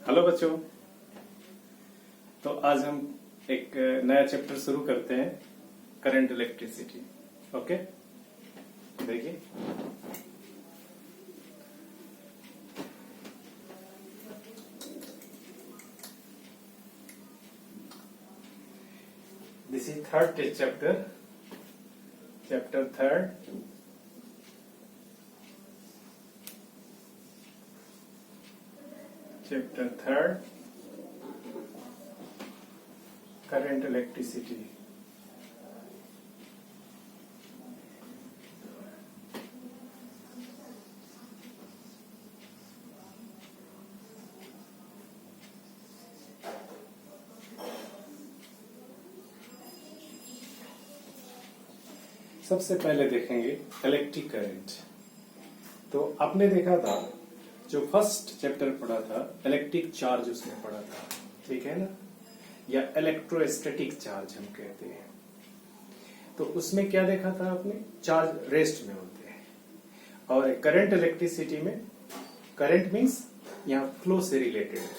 Hello बच्चों। तो आज हम एक नया चैप्टर शुरू करते हैं, करंट इलेक्ट्रिसिटी। ओके, देखिए this is third test chapter, chapter third. Chapter third, current electricity. सबसे पहले देखेंगे इलेक्ट्रिक करंट। तो आपने देखा था जो फर्स्ट चैप्टर पढ़ा था, इलेक्ट्रिक चार्ज उसमें पढ़ा था, ठीक है ना, या इलेक्ट्रोस्टैटिक चार्ज हम कहते हैं। तो उसमें क्या देखा था आपने, चार्ज रेस्ट में होते हैं। और करंट इलेक्ट्रिसिटी में करंट मींस यहाँ फ्लो से रिलेटेड है,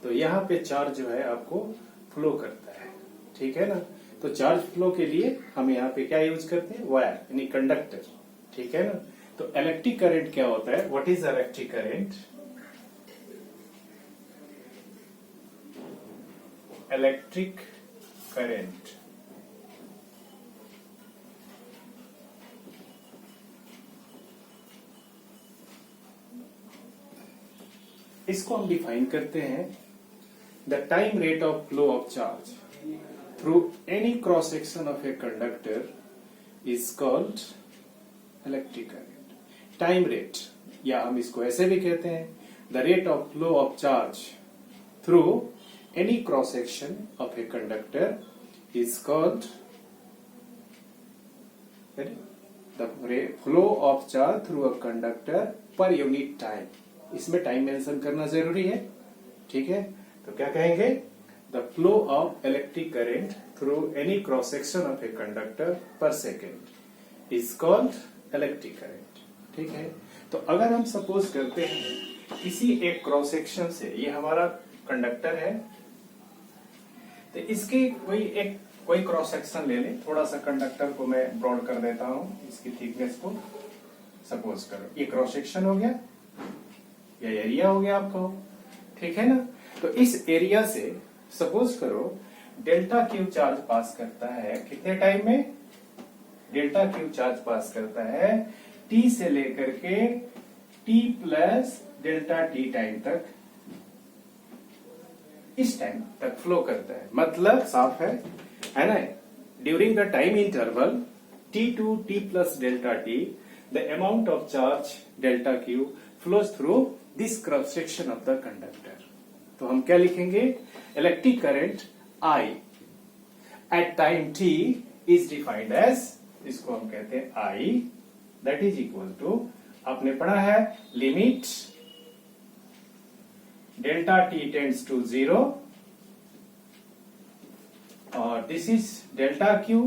तो यहाँ पे चार्ज जो है आपको फ्लो करता है, ठीक है ना। तो चार्ज फ्लो के लिए हम यहाँ पे क्या यूज करते हैं, वायर यानी कंडक्टर, ठीक है ना। तो इलेक्ट्रिक करंट क्या होता है, what is electric current? Electric current इसको हम डिफाइन करते हैं, the time rate of flow of charge through any cross section of a conductor is called electric current. Time rate, या हम इसको ऐसे भी कहते हैं, the rate of flow of charge through any cross section of a conductor is called the flow of charge through a conductor per unit time. इसमें time mention करना जरूरी है, ठीक है। तो क्या कहेंगे, the flow of electric current through any cross section of a conductor per second is called electric current, ठीक है। तो अगर हम सपोज करते हैं किसी एक क्रॉस सेक्शन से, ये हमारा कंडक्टर है, तो इसके कोई क्रॉस सेक्शन ले लें। थोड़ा सा कंडक्टर को मैं ब्रॉड कर देता हूं, इसकी थिकनेस को। सपोज करो ये क्रॉस सेक्शन हो गया, या एरिया हो गया आपका, ठीक है ना। तो इस एरिया से सपोज करो डेल्टा क्यू चार्ज पास करता है, कितने टाइम में? डेल्टा क्यू चार्ज पास करता है टी से लेकर के T plus delta T time तक, इस टाइम तक फ्लो करता है। मतलब साफ है ना। During the time interval t to t plus delta t, the amount of charge delta q flows through this cross section of the conductor. तो हम क्या लिखेंगे, electric current I at time t is defined as, इसको हम कहते हैं I, that is equal to, आपने पढ़ा है limit delta t tends to 0 और this is delta q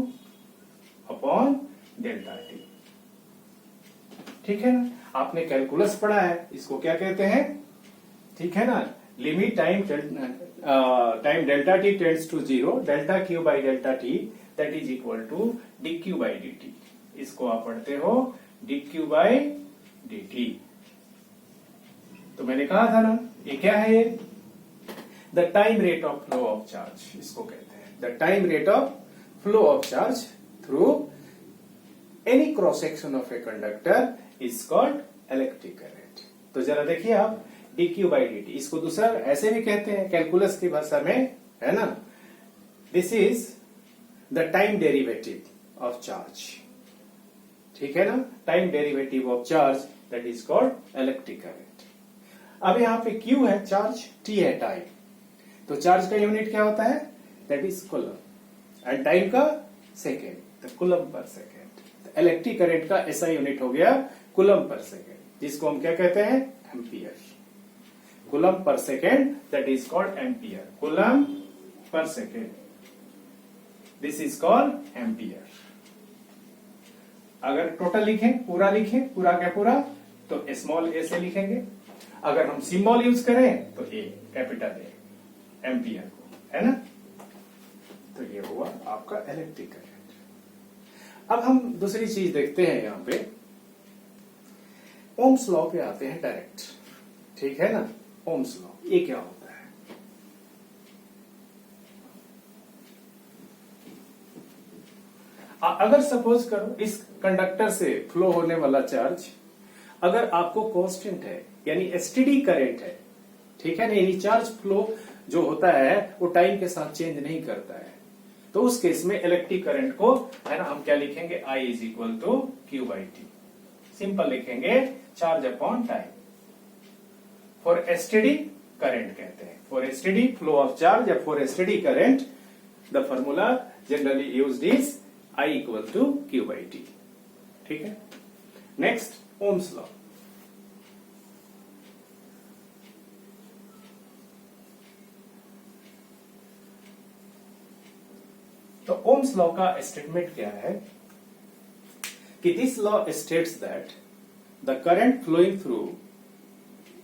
upon delta t, ठीक है ना। आपने कैलकुलस पढ़ा है, इसको क्या कहते हैं, ठीक है ना। Limit time delta t tends to 0, delta q by delta t that is equal to d q by d t. इसको आप पढ़ते हो d q by d t. तो मैंने कहा था ना, ये क्या है, ये the time rate of flow of charge, इसको कहते हैं the time rate of flow of charge through any cross section of a conductor is called electric current. तो जरा देखिए आप, D q by d t, इसको दूसरा ऐसे भी कहते हैं कैलकुलस की भाषा में, है ना। This is the time derivative of charge, ठीक है ना। Time derivative of charge that is called electric current. अब यहाँ पे Q है चार्ज, T है टाइम। तो चार्ज का यूनिट क्या होता है, that is coulomb, and time का सेकेंड, तो coulomb per second. Electric current का ऐसा यूनिट हो गया कूलम पर सेकेंड, जिसको हम क्या कहते हैं, ampere. Coulomb per second that is called ampere, coulomb per second, this is called ampere. अगर टोटल लिखें, पूरा लिखें, पूरा क्या पूरा, तो स्मॉल ए से लिखेंगे, अगर हम सिंबल यूज करें तो ए, कैपिटल ए, एम्पियर को, है ना। तो ये हुआ आपका इलेक्ट्रिक करंट। अब हम दूसरी चीज देखते हैं, यहां पे ओम्स लॉ पे आते हैं डायरेक्ट, ठीक है ना। ओम्स लॉ ये क्या होता है? अगर सपोज करो इस कंडक्टर से फ्लो होने वाला चार्ज अगर आपको कांस्टेंट है, यानी एसटीडी करंट है, ठीक है ना, यानी चार्ज फ्लो जो होता है वो टाइम के साथ चेंज नहीं करता है, तो उस केस में इलेक्ट्रिक करंट को, है ना, हम क्या लिखेंगे? I is equal to Q by T. Simple लिखेंगे, charge upon time. For STD current कहते हैं, for STD flow of charge या for STD current the formula generally used is I equal to Q by T. ठीक है। Next, Ohm's law. तो Ohm's law का statement क्या है कि this law states that the current flowing through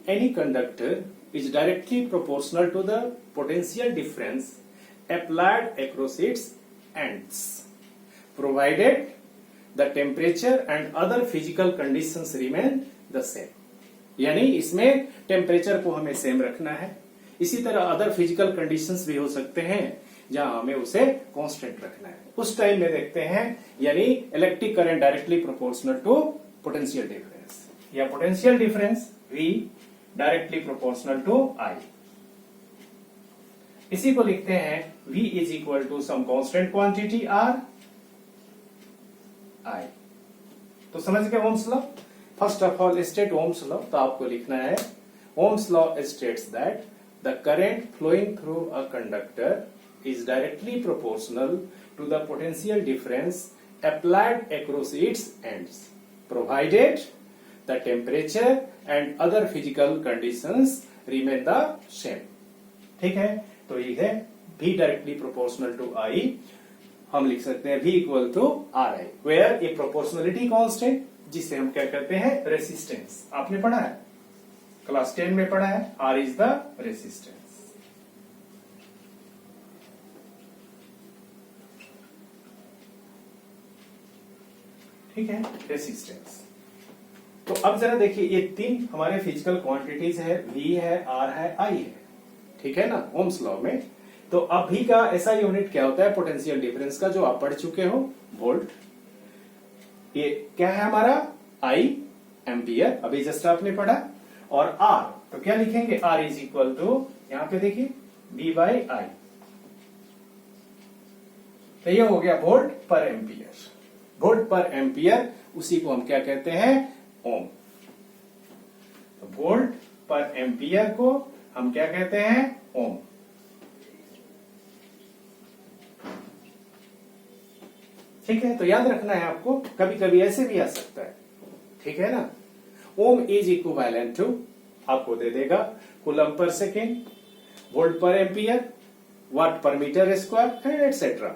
any conductor is directly proportional to the potential difference applied across its ends, provided the temperature and other physical conditions remain the same. यानी इसमें temperature को हमें same रखना है, इसी तरह other physical conditions भी हो सकते हैं जहां हमें उसे कांस्टेंट रखना है। उस टाइम में देखते हैं, यानी electric current directly proportional to potential difference, या potential difference V directly proportional to I। इसी को लिखते हैं V is equal to some constant quantity R I। तो समझ गए Ohm's law. First of all state Ohm's law, तो आपको लिखना है Ohm's law states that the current flowing through a conductor is directly proportional to the potential difference applied across its ends, provided the temperature and other physical conditions remain the same। ठीक है। तो ये है V directly proportional to I, हम लिख सकते हैं V equal to RI, where a proportionality constant जिसे हम क्या कहते हैं? रेसिस्टेंस। आपने पढ़ा है, क्लास 10 में पढ़ा है, R is the resistance। ठीक है, रेसिस्टेंस। तो अब जरा देखिए, ये तीन हमारे फिजिकल क्वांटिटीज है, V है, R है, I है, ठीक है ना, ओम्स लॉ में। तो अब V का ऐसा यूनिट क्या होता है? पोटेंशियल डिफरेंस का, जो आप पढ़ चुके हो, वोल्ट। ये क्या है हमारा? I एम्पियर, अभी जस्ट आपने पढ़ा। और R, तो क्या लिखेंगे? R इज इक्वल टू, यहां पे देखिए, V बाई I। तो ये हो गया वोल्ट पर एम्पियर। वोल्ट पर एम्पियर, उसी को हम क्या कहते हैं? ओम। तो वोल्ट पर एम्पियर को हम क्या कहते हैं? ओम। ठीक है। तो याद रखना है आपको, कभी कभी ऐसे भी आ सकता है, ठीक है ना। ओम इज इक्विवेलेंट टू, आपको दे देगा कूलम पर सेकेंड, वोल्ट पर एम्पियर, वाट पर मीटर स्क्वायर, एटसेट्रा।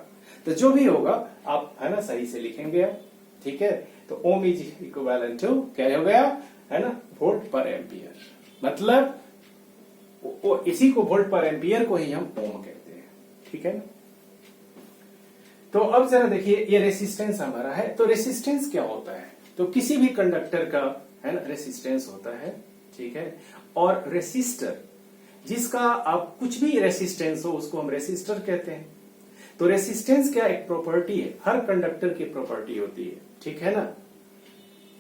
तो जो भी होगा आप, है ना, सही से लिखेंगे आप, ठीक है। तो ओम इज इक्विवेलेंट टू क्या हो गया, है ना, वोल्ट पर एम्पियर। मतलब इसी को, वोल्ट पर एम्पियर को ही हम ओम कहते हैं, ठीक है ना। तो अब जरा देखिए, ये रेसिस्टेंस हमारा है। तो रेसिस्टेंस क्या होता है? तो किसी भी कंडक्टर का, है ना, रेसिस्टेंस होता है, ठीक है। और रेसिस्टर, जिसका आप कुछ भी रेसिस्टेंस हो, उसको हम रेसिस्टर कहते हैं। तो रेसिस्टेंस क्या एक प्रॉपर्टी है, हर कंडक्टर की प्रॉपर्टी होती है, ठीक है ना,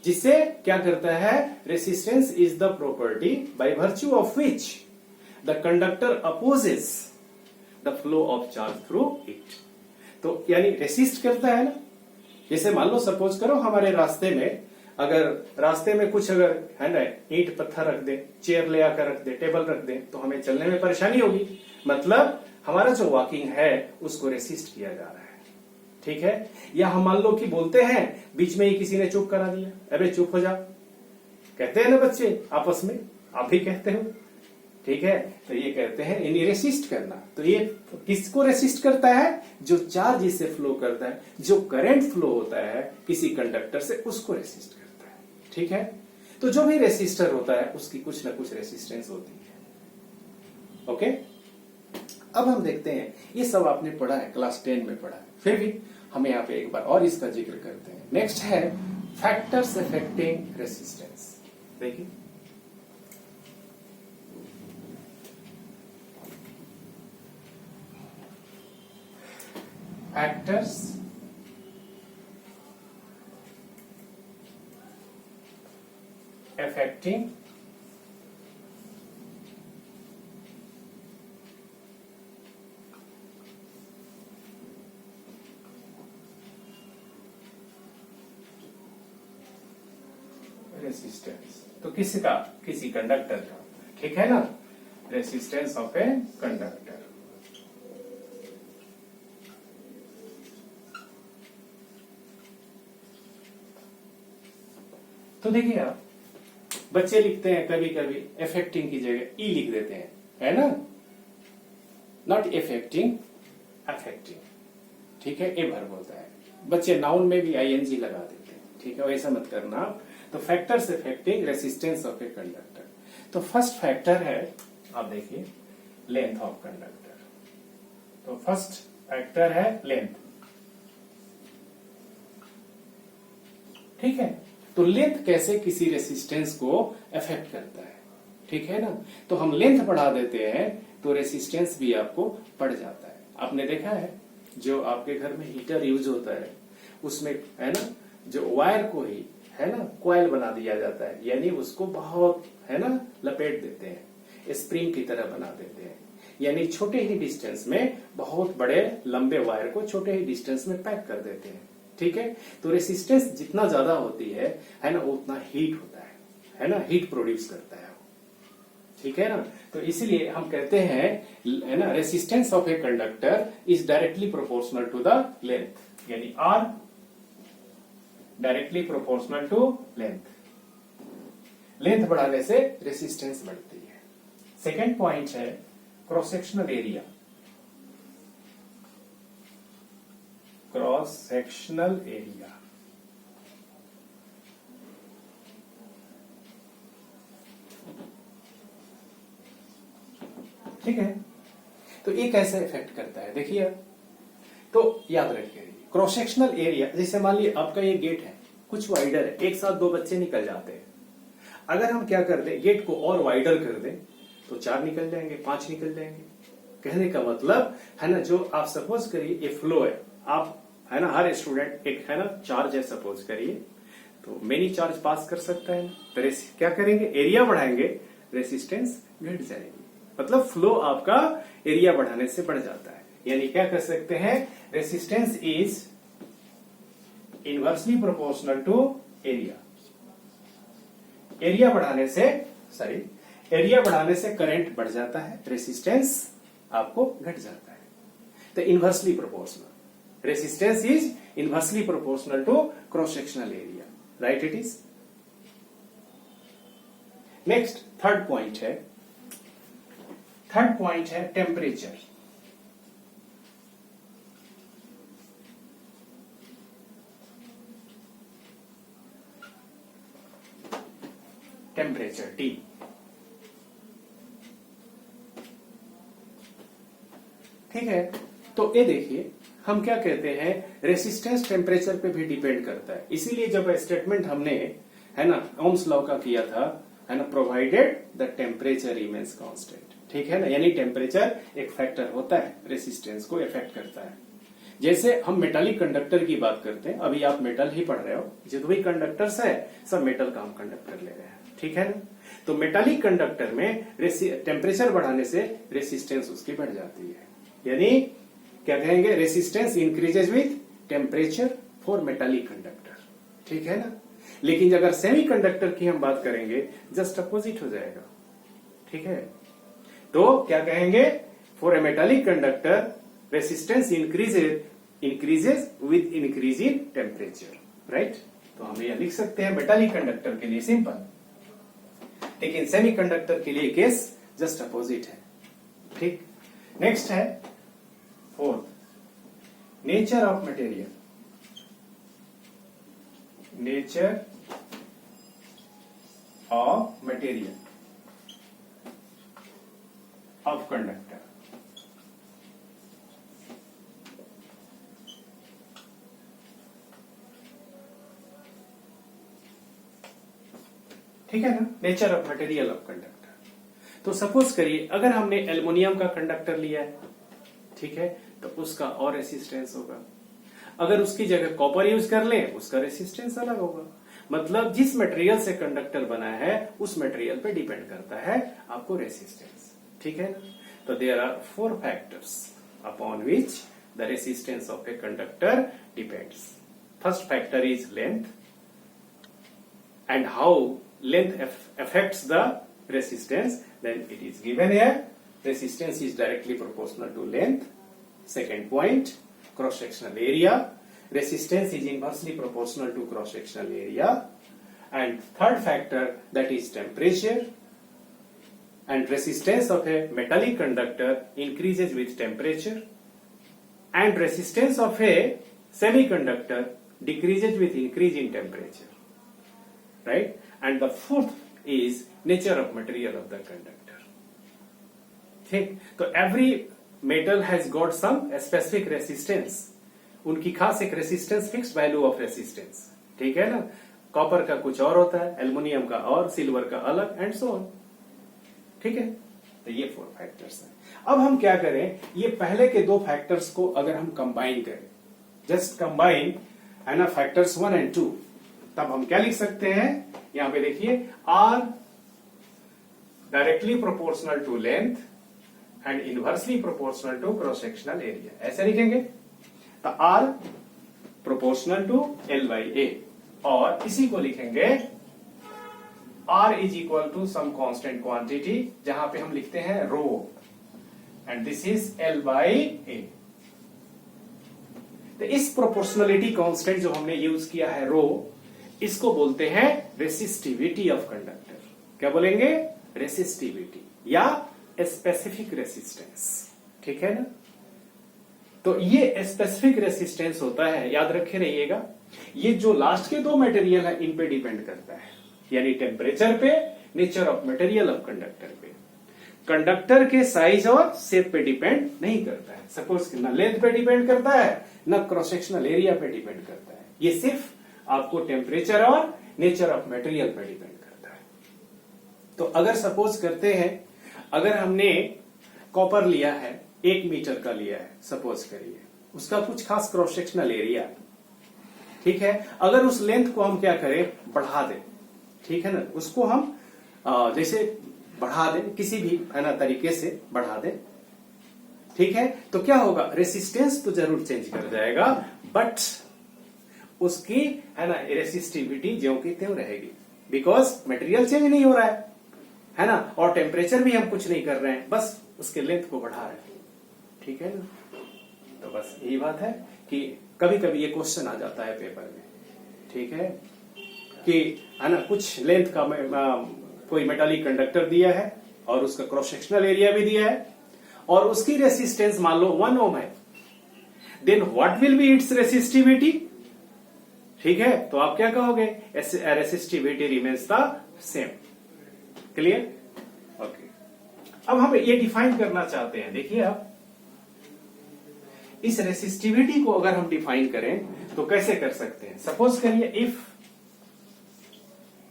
जिससे क्या करता है? Resistance is the property by virtue of which the conductor opposes the flow of charge through it. तो यानी रेसिस्ट करता है ना। जैसे मान लो, सपोज करो हमारे रास्ते में, अगर रास्ते में कुछ, अगर है ना, ईंट पत्थर रख दे, चेयर ले आकर रख दे, टेबल रख दे, तो हमें चलने में परेशानी होगी। मतलब हमारा जो वॉकिंग है उसको रेसिस्ट किया जा रहा है, ठीक है। या हम मान लो कि बोलते हैं, बीच में ही किसी ने चुप करा दिया, अरे चुप हो जा, कहते हैं ना बच्चे आपस में, आप भी कहते हो, ठीक है। तो ये कहते हैं इन्हें रेसिस्ट करना। तो ये किसको रेसिस्ट करता है? जो चार्ज इससे फ्लो करता है, जो करंट फ्लो होता है किसी कंडक्टर से, उसको रेसिस्ट करता है, ठीक है। तो जो भी रेसिस्टर होता है उसकी कुछ ना कुछ रेसिस्टेंस होती है। ओके, अब हम देखते हैं, ये सब आपने पढ़ा है, क्लास 10 में पढ़ा है, फिर भी हम यहाँ पे एक बार और इसका जिक्र करते हैं। नेक्स्ट है फैक्टर्स अफेक्टिंग रेसिस्टेंस। देखिए, फैक्टर्स affecting रेसिस्टेंस, तो किसका, किसी कंडक्टर का, ठीक है ना, रेसिस्टेंस ऑफ ए कंडक्टर। तो देखिए आप, बच्चे लिखते हैं कभी कभी अफेक्टिंग की जगह ई लिख देते हैं, है ना, नॉट अफेक्टिंग, अफेक्टिंग, ठीक है, ए वर्ब होता है। बच्चे नाउन में भी आईएनजी लगा देते हैं, ठीक है, वैसा मत करना आप। तो factors affecting resistance of a conductor, तो फर्स्ट फैक्टर है, आप देखिए, लेंथ ऑफ कंडक्टर। तो फर्स्ट फैक्टर है लेंथ, ठीक है। तो लेंथ कैसे किसी रेसिस्टेंस को अफेक्ट करता है, ठीक है ना। तो हम लेंथ बढ़ा देते हैं तो रेसिस्टेंस भी आपको बढ़ जाता है। आपने देखा है, जो आपके घर में हीटर यूज होता है उसमें, है ना, जो वायर को ही, है ना, कॉइल बना दिया जाता है, यानी उसको बहुत, है ना, लपेट देते हैं, स्प्रिंग की तरह बना देते हैं, यानी छोटे ही डिस्टेंस में बहुत बड़े लंबे वायर को छोटे ही डिस्टेंस में पैक कर देते हैं, ठीक है। तो रेसिस्टेंस जितना ज्यादा होती है ना, उतना हीट होता है ना, हीट प्रोड्यूस करता है, ठीक है ना। तो इसलिए हम कहते हैं, है ना, resistance of a conductor is directly proportional to the length, यानी R directly proportional to length. Length बढ़ाने से रेसिस्टेंस बढ़ती है। सेकेंड पॉइंट है cross sectional area, cross sectional area, ठीक है। तो ये कैसे इफेक्ट करता है, देखिए, तो याद रखिए, क्रॉस सेक्शनल एरिया, जैसे मान लिए आपका ये गेट है, कुछ वाइडर है, एक साथ दो बच्चे निकल जाते हैं। अगर हम क्या कर दें, गेट को और वाइडर कर दें तो 4 निकल जाएंगे, 5 निकल जाएंगे। कहने का मतलब है ना, जो आप सपोज करिए ये फ्लो है, आप, है ना, हर स्टूडेंट एक, है ना, चार्ज है सपोज करिए, तो मेनी चार्ज पास कर सकता है। तो क्या करेंगे, एरिया बढ़ाएंगे, रेसिस्टेंस घट जाएगी, मतलब फ्लो आपका एरिया बढ़ाने से बढ़ जाता है। यानी क्या कर सकते हैं, resistance is inversely proportional to area. Area बढ़ाने से करंट बढ़ जाता है, रेसिस्टेंस आपको घट जाता है। तो inversely proportional, resistance is inversely proportional to cross sectional area, right it is. Next third point है टेम्परेचर। टेम्परेचर T, ठीक है। तो ये देखिए, हम क्या कहते हैं, रेसिस्टेंस टेम्परेचर पे भी डिपेंड करता है। इसीलिए जब स्टेटमेंट हमने, है ना, ओम्स लॉ का किया था, है ना, provided the temperature remains constant, ठीक है ना, यानी टेम्परेचर एक फैक्टर होता है, रेसिस्टेंस को इफेक्ट करता है। जैसे हम मेटालिक कंडक्टर की बात करते हैं, अभी आप मेटल ही पढ़ रहे हो, जितने भी कंडक्टर्स है सब मेटल का हम कंडक्ट कर ले रहे हैं, ठीक है ना। तो मेटालिक कंडक्टर में टेम्परेचर बढ़ाने से रेसिस्टेंस उसकी बढ़ जाती है, यानी क्या कहेंगे, resistance increases with temperature for metallic conductor, ठीक है ना। लेकिन अगर सेमी कंडक्टर की हम बात करेंगे, जस्ट अपोजिट हो जाएगा, ठीक है। तो क्या कहेंगे, for a metallic conductor resistance increases with increase in temperature, right. तो हम यह लिख सकते हैं मेटालिक कंडक्टर के लिए सिंपल, लेकिन सेमी कंडक्टर के लिए केस जस्ट अपोजिट है, ठीक। नेक्स्ट है fourth, nature of material, nature of material of conductor. ठीक है ना, nature of material of conductor. तो सपोज करिए अगर हमने एल्युमिनियम का कंडक्टर लिया है, ठीक है, तो उसका और रेसिस्टेंस होगा। अगर उसकी जगह कॉपर यूज कर लें, उसका रेसिस्टेंस अलग होगा। मतलब जिस मटेरियल से कंडक्टर बना है उस मटेरियल पे डिपेंड करता है आपको रेसिस्टेंस, ठीक है ना। तो there are 4 factors upon which the resistance of a conductor depends. First factor is length, and how length affects the resistance, then it is given here. Resistance is directly proportional to length. Second point, cross sectional area. Resistance is inversely proportional to cross sectional area. And third factor, that is temperature. And resistance of a metallic conductor increases with temperature. And resistance of a semiconductor decreases with increase in temperature. Right? And the fourth is nature of material of the conductor. ठीक, तो every metal has got some specific resistance. उनकी खास एक resistance, fixed value of resistance, ठीक है ना। Copper का कुछ और होता है, एल्युमिनियम का और, सिल्वर का अलग, एंड सो ऑन, ठीक है। तो ये 4 फैक्टर्स हैं। अब हम क्या करें, ये पहले के 2 फैक्टर्स को अगर हम कंबाइन करें, जस्ट कंबाइन है ना, फैक्टर्स 1 and 2, तब हम क्या लिख सकते हैं, यहां पे देखिए, R directly proportional to length and inversely proportional to cross sectional area, ऐसे लिखेंगे। तो R proportional to L by A, और इसी को लिखेंगे R is equal to some constant quantity, जहां पे हम लिखते हैं rho, and this is L by A। तो इस प्रोपोर्शनलिटी कांस्टेंट जो हमने यूज किया है रो, इसको बोलते हैं रेसिस्टिविटी ऑफ कंडक्टर। क्या बोलेंगे, रेसिस्टिविटी या स्पेसिफिक रेसिस्टेंस, ठीक है ना। तो ये स्पेसिफिक रेसिस्टेंस होता है, याद रखे रहिएगा। ये जो लास्ट के 2 मटेरियल है इन पे डिपेंड करता है, यानी टेम्परेचर पे, nature of material of conductor पे। कंडक्टर के साइज और शेप पे डिपेंड नहीं करता है। सपोज न लेंथ पे डिपेंड करता है, न क्रॉस सेक्शनल एरिया पे डिपेंड करता है। ये सिर्फ आपको टेम्परेचर और नेचर ऑफ मटेरियल पर डिपेंड करता है। तो अगर सपोज करते हैं, अगर हमने कॉपर लिया है, 1 मीटर का लिया है, सपोज करिए, उसका कुछ खास क्रॉस सेक्शनल एरिया, ठीक है। अगर उस लेंथ को हम क्या करें, बढ़ा दें, ठीक है ना, उसको हम जैसे बढ़ा दें, किसी भी है ना तरीके से बढ़ा दें, ठीक है, तो क्या होगा, रेसिस्टेंस तो जरूर चेंज कर जाएगा, बट उसकी है ना रेसिस्टिविटी ज्यों की त्यों रहेगी, बिकॉज मटेरियल चेंज नहीं हो रहा है ना, और टेम्परेचर भी हम कुछ नहीं कर रहे हैं, बस उसके लेंथ को बढ़ा रहे हैं, ठीक है ना। तो बस यही बात है कि कभी कभी ये क्वेश्चन आ जाता है पेपर में, ठीक है, कि है ना कुछ लेंथ का कोई मेटालिक कंडक्टर दिया है और उसका क्रॉस सेक्शनल एरिया भी दिया है, और उसकी रेसिस्टेंस मान लो 1 ओम है, then what will be its resistivity, ठीक है। तो आप क्या कहोगे, resistivity remains the same. Clear, okay. अब हम ये डिफाइन करना चाहते हैं, देखिए आप इस रेसिस्टिविटी को अगर हम डिफाइन करें तो कैसे कर सकते हैं। सपोज करिए if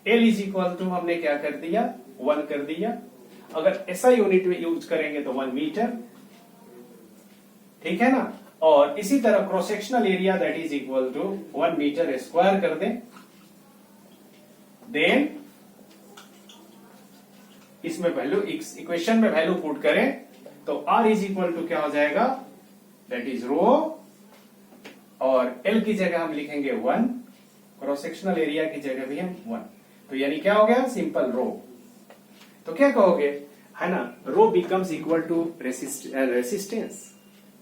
L is equal to, हमने क्या कर दिया, 1 कर दिया। अगर ऐसा यूनिट में यूज करेंगे तो 1 मीटर, ठीक है ना। और इसी तरह cross sectional area that is equal to 1 metre square कर दें, देन इसमें वैल्यू, इक्वेशन में वैल्यू पुट करें तो R इज इक्वल टू क्या हो जाएगा, दैट इज रो, और L की जगह हम लिखेंगे 1, क्रॉस सेक्शनल एरिया की जगह भी हम 1, तो यानी क्या हो गया, सिंपल रो। तो क्या कहोगे, है ना, rho becomes equal to resistance,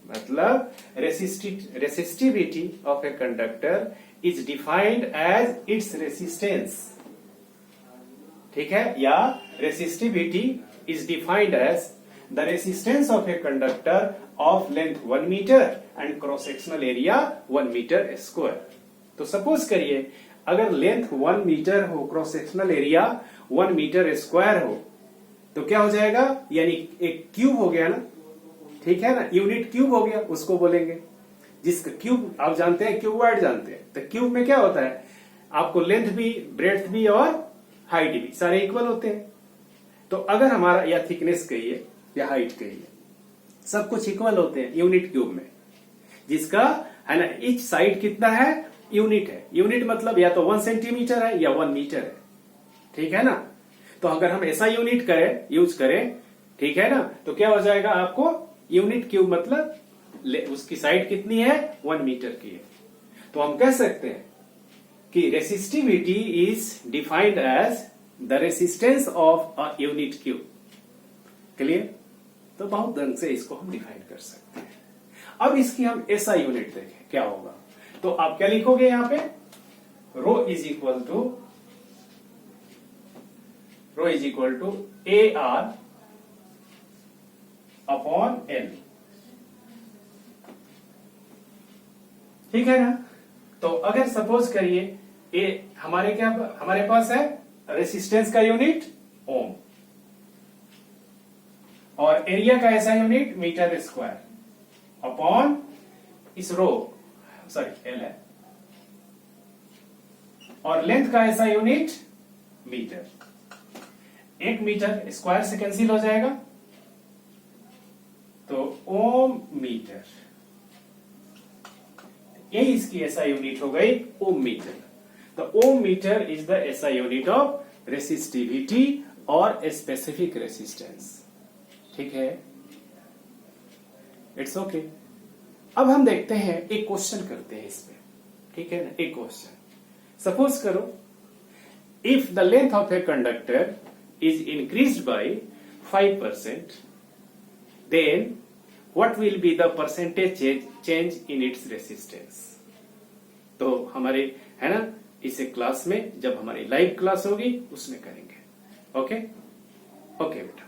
मतलब resistivity of a conductor is defined as its resistance, ठीक है, या resistivity is defined as the resistance of a conductor of length 1 metre and cross sectional area 1 metre square. तो suppose करिए अगर length 1 metre हो, cross sectional area 1 metre square हो, तो क्या हो जाएगा, यानी एक क्यूब हो गया ना, ठीक है ना, यूनिट क्यूब हो गया, उसको बोलेंगे। जिसका क्यूब आप जानते हैं, क्यूबॉइड जानते हैं, तो क्यूब में क्या होता है, आपको लेंथ भी, ब्रेड्थ भी और हाइट भी सारे इक्वल होते हैं। तो अगर हमारा, या थिकनेस कहिए या हाइट कहिए, सब कुछ इक्वल होते हैं यूनिट क्यूब में, जिसका है ना ईच साइड कितना है, यूनिट है। यूनिट मतलब या तो 1 सेंटीमीटर है या 1 मीटर है, ठीक है ना। तो अगर हम ऐसा यूनिट करें, यूज करें, ठीक है ना, तो क्या हो जाएगा आपको, यूनिट क्यूब मतलब उसकी साइड कितनी है, 1 मीटर की है। तो हम कह सकते हैं कि resistivity is defined as the resistance of a unit cube. Clear? तो बहुत ढंग से इसको हम डिफाइन कर सकते हैं। अब इसकी हम ऐसा यूनिट देखें क्या होगा, तो आप क्या लिखोगे यहां पे, rho is equal to A R upon L, ठीक है ना। तो अगर सपोज करिए ए हमारे पास है रेसिस्टेंस का यूनिट ओम, और एरिया का ऐसा यूनिट मीटर स्क्वायर, अपॉन इस रो, सॉरी एल है, और लेंथ का ऐसा यूनिट मीटर। 1 मीटर स्क्वायर से कैंसिल हो जाएगा, तो ओम मीटर, यही इसकी ऐसा यूनिट हो गई ओम मीटर। तो ओम मीटर इज द ऐसा यूनिट ऑफ रेसिस्टिविटी और स्पेसिफिक रेसिस्टेंस, ठीक है, इट्स ओके। अब हम देखते हैं, एक क्वेश्चन करते हैं इसमें, ठीक है ना। एक क्वेश्चन सपोज करो, if the length of a conductor is increased by 5%, then what will be the percentage change in its resistance. तो हमारे है ना, इसे क्लास में, जब हमारी लाइव क्लास होगी उसमें करेंगे। ओके ओके बेटा।